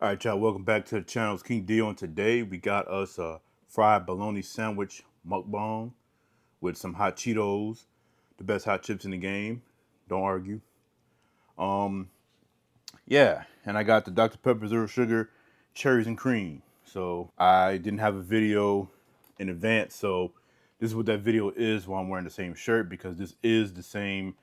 All right, y'all, welcome back to the channel. It's King Dio, and today we got us a fried bologna sandwich mukbang with some hot Cheetos, the best hot chips in the game. Don't argue. Um, yeah, and I got the Dr. Pepper Zero Sugar, cherries and cream. So I didn't have a video in advance, so this is what that video is while I'm wearing the same shirt because this is the same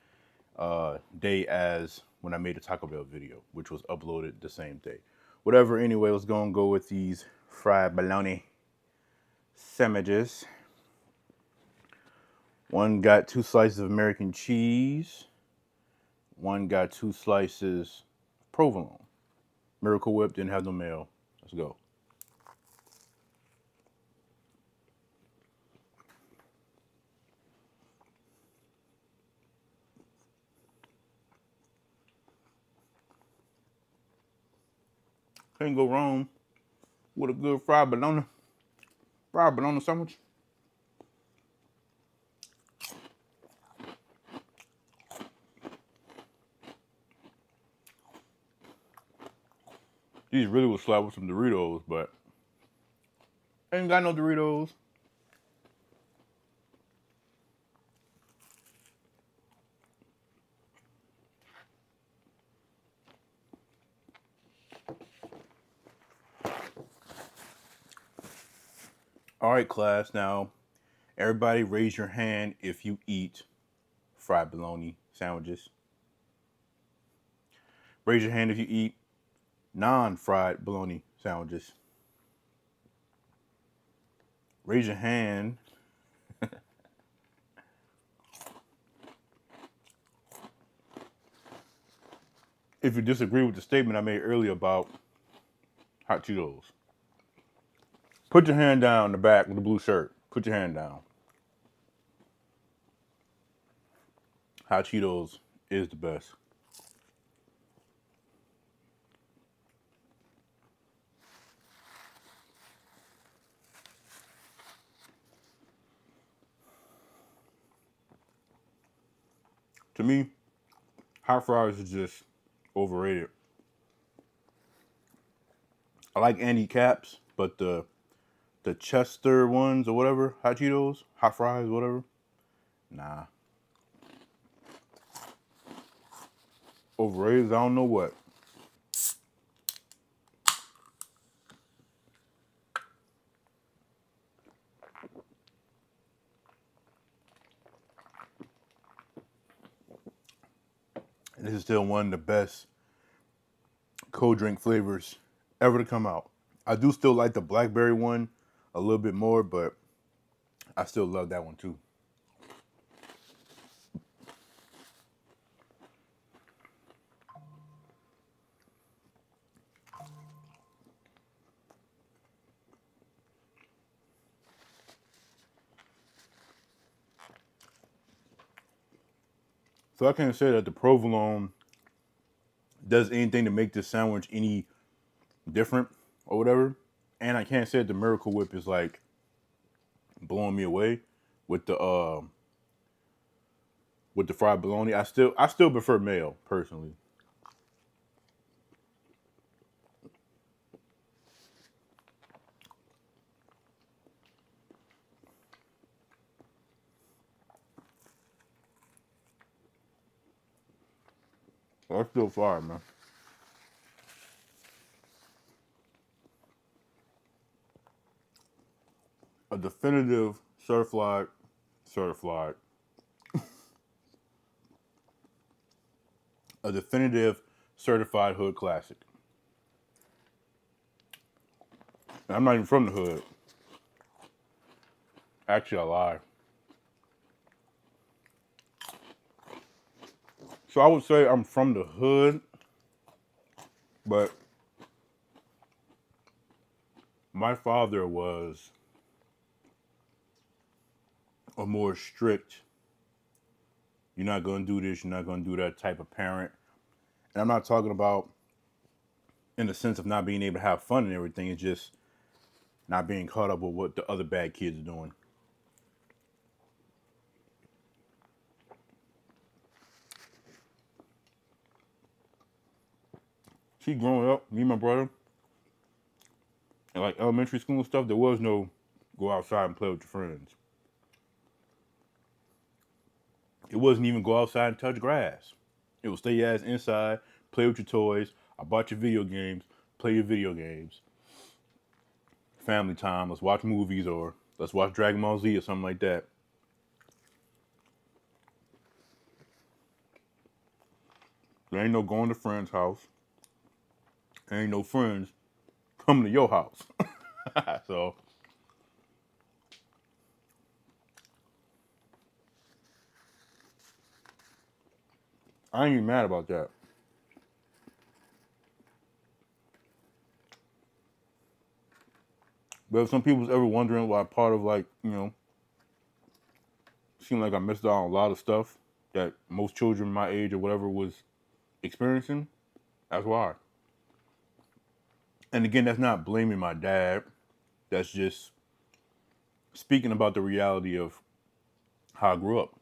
day as when I made the Taco Bell video, which was uploaded the same day. Whatever, anyway, let's go with these fried bologna sandwiches. One got 2 slices of American cheese. One got 2 slices provolone. Miracle Whip, didn't have no mayo. Let's go. Can't go wrong with a good fried bologna sandwich. These really would slap with some Doritos, but ain't got no Doritos. All right, class. Now, everybody raise your hand if you eat fried bologna sandwiches. Raise your hand if you eat non-fried bologna sandwiches. Raise your hand if you disagree with the statement I made earlier about hot Cheetos. Put your hand down in the back with the blue shirt. Put your hand down. Hot Cheetos is the best. To me, hot fries is just overrated. I like Andy Caps, but the Chester ones or whatever, hot Cheetos, hot fries, whatever, nah. Overrated, I don't know what. And this is still one of the best cold drink flavors ever to come out. I do still like the blackberry one a little bit more, but I still love that one too. So I can't say that the provolone does anything to make this sandwich any different or whatever. And I can't say that the Miracle Whip is like blowing me away with the fried bologna. I still prefer mayo personally. That's still fire, man. A definitive certified, a definitive certified hood classic. And I'm not even from the hood. Actually, I lie. So I would say I'm from the hood, but my father was a more strict, you're not gonna do this, you're not gonna do that type of parent. And I'm not talking about in the sense of not being able to have fun and everything, it's just not being caught up with what the other bad kids are doing. See, growing up, me and my brother, And like elementary school and stuff, there was no go outside and play with your friends. It wasn't even go outside and touch grass. It was stay your ass inside, play with your toys. I bought your video games, play your video games. Family time, let's watch movies or let's watch Dragon Ball Z or something like that. There ain't no going to friend's house. There ain't no friends coming to your house. So I ain't even mad about that. But if some people's ever wondering why part of like, seemed like I missed out on a lot of stuff that most children my age or whatever was experiencing, that's why. And again, that's not blaming my dad. That's just speaking about the reality of how I grew up.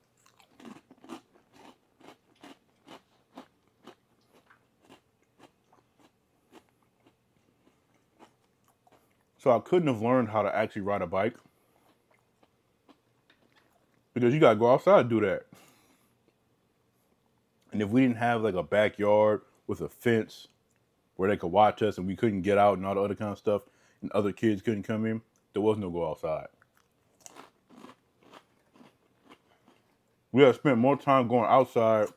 So I couldn't have learned how to actually ride a bike because you gotta go outside and do that. And if we didn't have like a backyard with a fence where they could watch us and we couldn't get out and all the other kind of stuff and other kids couldn't come in, there was no go outside. We had spent more time going outside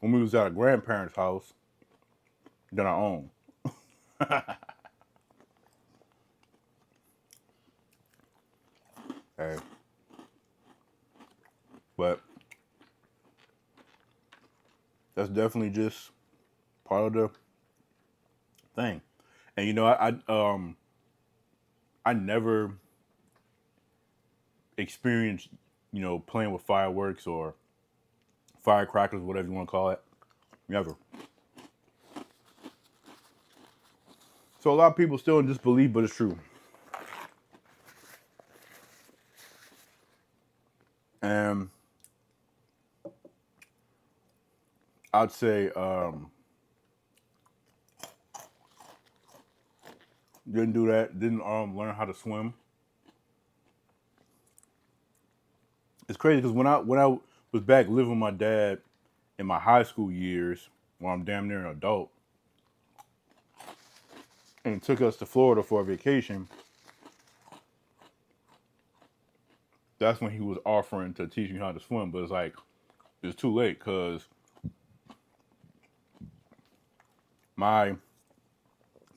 when we was at a grandparents' house than our own. Hey. But that's definitely just part of the thing. And I never experienced, playing with fireworks or firecrackers, whatever you want to call it. Never. So a lot of people still in disbelief, but it's true. And I'd say didn't do that. Didn't learn how to swim. It's crazy because when I was back living with my dad in my high school years, when I'm damn near an adult, and he took us to Florida for a vacation, that's when he was offering to teach me how to swim. But it's like it's too late because my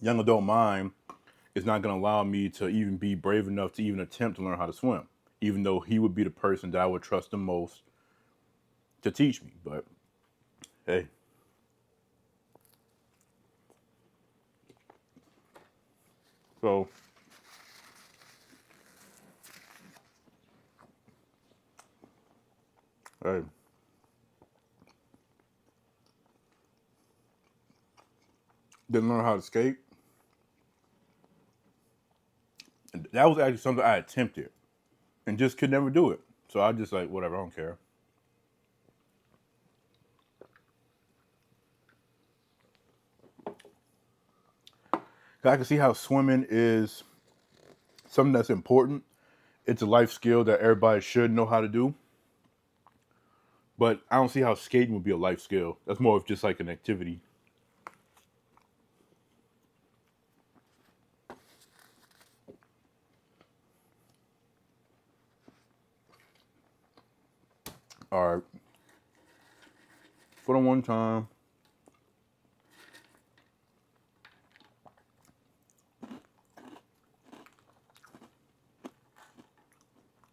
young adult mind is not going to allow me to even be brave enough to even attempt to learn how to swim, even though he would be the person that I would trust the most to teach me. But hey, so hey, didn't learn how to skate. And that was actually something I attempted and just could never do it. So I just like whatever, I don't care. I can see how swimming is something that's important. It's a life skill that everybody should know how to do. But I don't see how skating would be a life skill. That's more of just like an activity. All right. For the one time.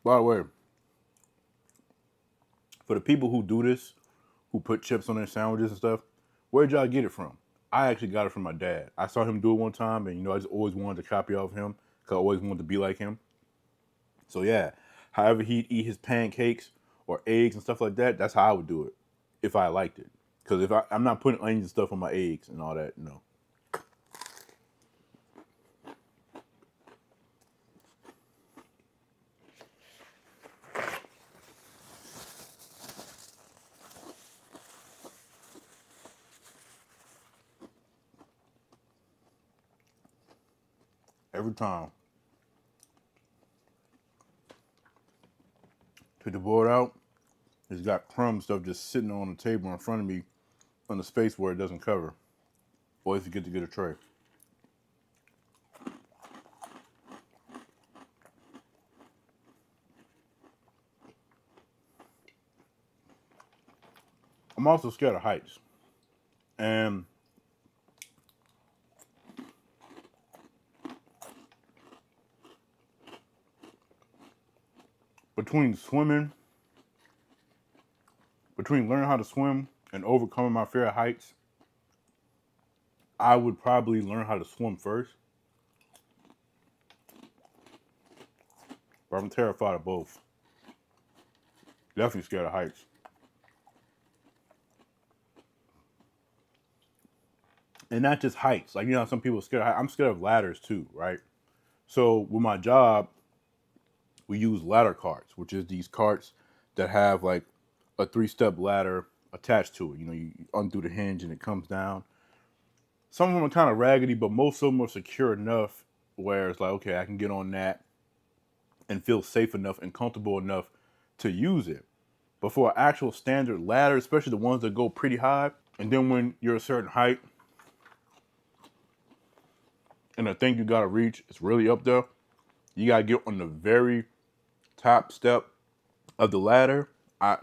By the way, for the people who do this, who put chips on their sandwiches and stuff, where'd y'all get it from? I actually got it from my dad. I saw him do it one time, and I just always wanted to copy off him because I always wanted to be like him. So yeah, however he'd eat his pancakes or eggs and stuff like that, that's how I would do it if I liked it. Because I'm not putting onions and stuff on my eggs and all that, no. Every time. Take the board out. It's got crumb stuff just sitting on the table in front of me on the space where it doesn't cover. Always forget to get a tray. I'm also scared of heights. And between learning how to swim and overcoming my fear of heights, I would probably learn how to swim first. But I'm terrified of both. Definitely scared of heights. And not just heights. Like, you know, some people are scared of heights. I'm scared of ladders too, right? So with my job, we use ladder carts, which is these carts that have like a 3-step ladder attached to it. You know, you undo the hinge and it comes down. Some of them are kind of raggedy, but most of them are secure enough where it's like, okay, I can get on that and feel safe enough and comfortable enough to use it. But for an actual standard ladder, especially the ones that go pretty high, and then when you're a certain height and the thing you gotta reach is really up there, you gotta get on the very top step of the ladder. I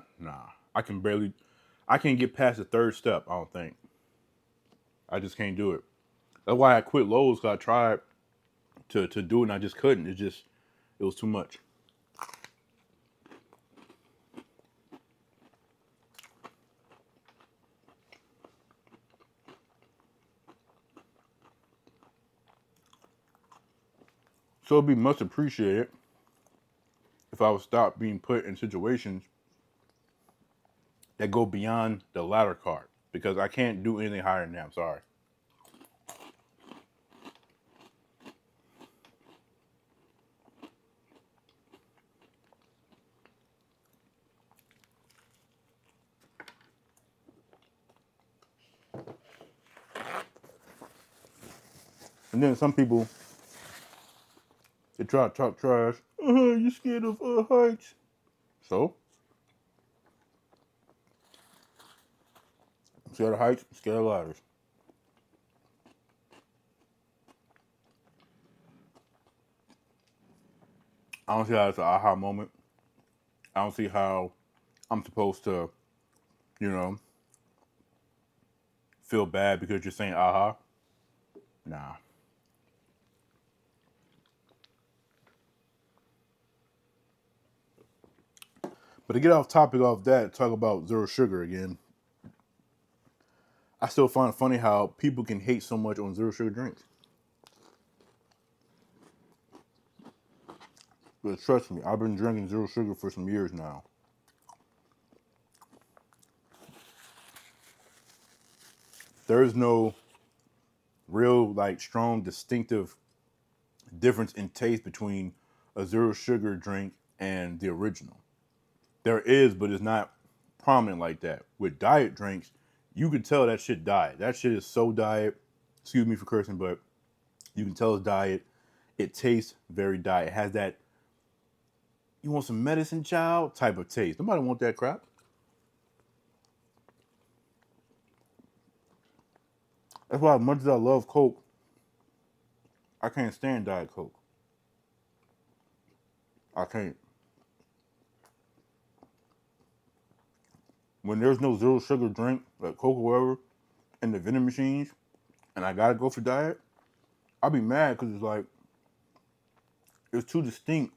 can't get past the 3rd step. I don't think. I just can't do it. That's why I quit Lowe's, because I tried to do it and I just couldn't. It was too much. So it'd be much appreciated if I would stop being put in situations that go beyond the ladder cart, because I can't do anything higher than that. I'm sorry. And then some people, they try to talk trash. You scared of heights? So, I'm scared of heights, I'm scared of ladders. I don't see how it's an aha moment. I don't see how I'm supposed to, you know, feel bad because you're saying aha. Nah. But to get off topic off that, talk about zero sugar again. I still find it funny how people can hate so much on zero sugar drinks. But trust me, I've been drinking zero sugar for some years now. There is no real, like, strong, distinctive difference in taste between a zero sugar drink and the original. There is, but it's not prominent like that. With diet drinks, you can tell that shit diet. That shit is so diet. Excuse me for cursing, but you can tell it's diet. It tastes very diet. It has that, you want some medicine, child, type of taste. Nobody want that crap. That's why, as much as I love Coke, I can't stand Diet Coke. I can't. When there's no zero sugar drink, like Coke or whatever, in the vending machines, and I gotta go for diet, I'll be mad because it's like, it's too distinct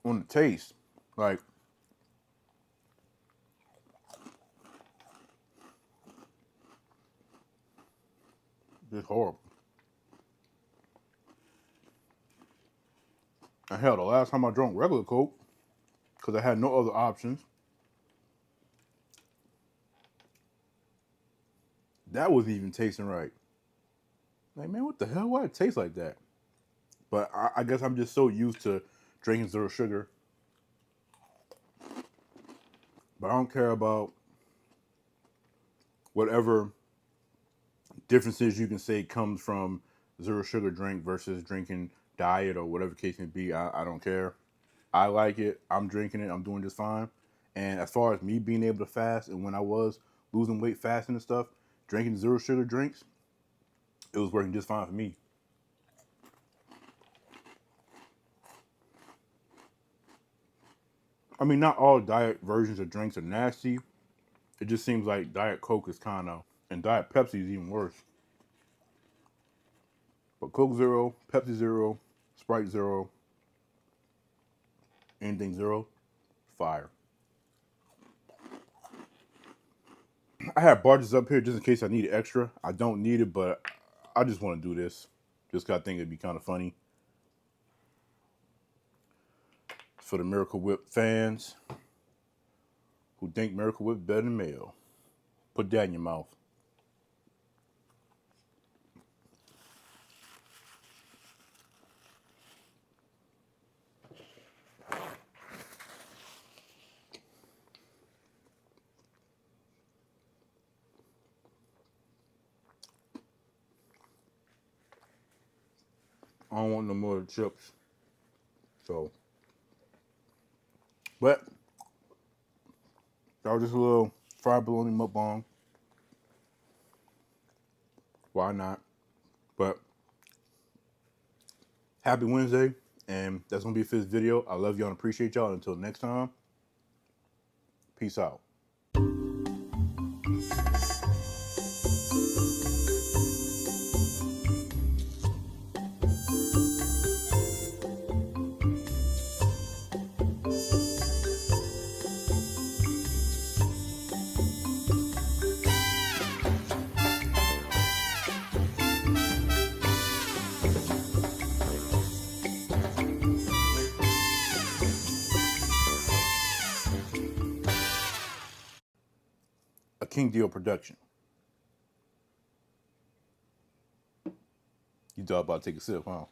on the taste. Like, it's horrible. And hell, the last time I drank regular Coke, because I had no other options, that wasn't even tasting right. Like, man, what the hell? Why it taste like that? But I guess I'm just so used to drinking zero sugar. But I don't care about whatever differences you can say comes from zero sugar drink versus drinking diet or whatever the case may be. I don't care. I like it. I'm drinking it. I'm doing just fine. And as far as me being able to fast, and when I was losing weight fasting and stuff, drinking zero sugar drinks, it was working just fine for me. I mean, not all diet versions of drinks are nasty. It just seems like Diet Coke is kind of, and Diet Pepsi is even worse. But Coke Zero, Pepsi Zero, Sprite Zero, anything zero, fire. I have barges up here just in case I need extra. I don't need it, but I just want to do this. Just 'cause I think it'd be kind of funny. For the Miracle Whip fans who think Miracle Whip better than mayo, put that in your mouth. I don't want no more chips. So, but that was just a little fried bologna mukbang. Why not? But happy Wednesday, and that's gonna be it for this video. I love y'all and appreciate y'all. Until next time, peace out. A King Deal production. You thought about to take a sip, huh?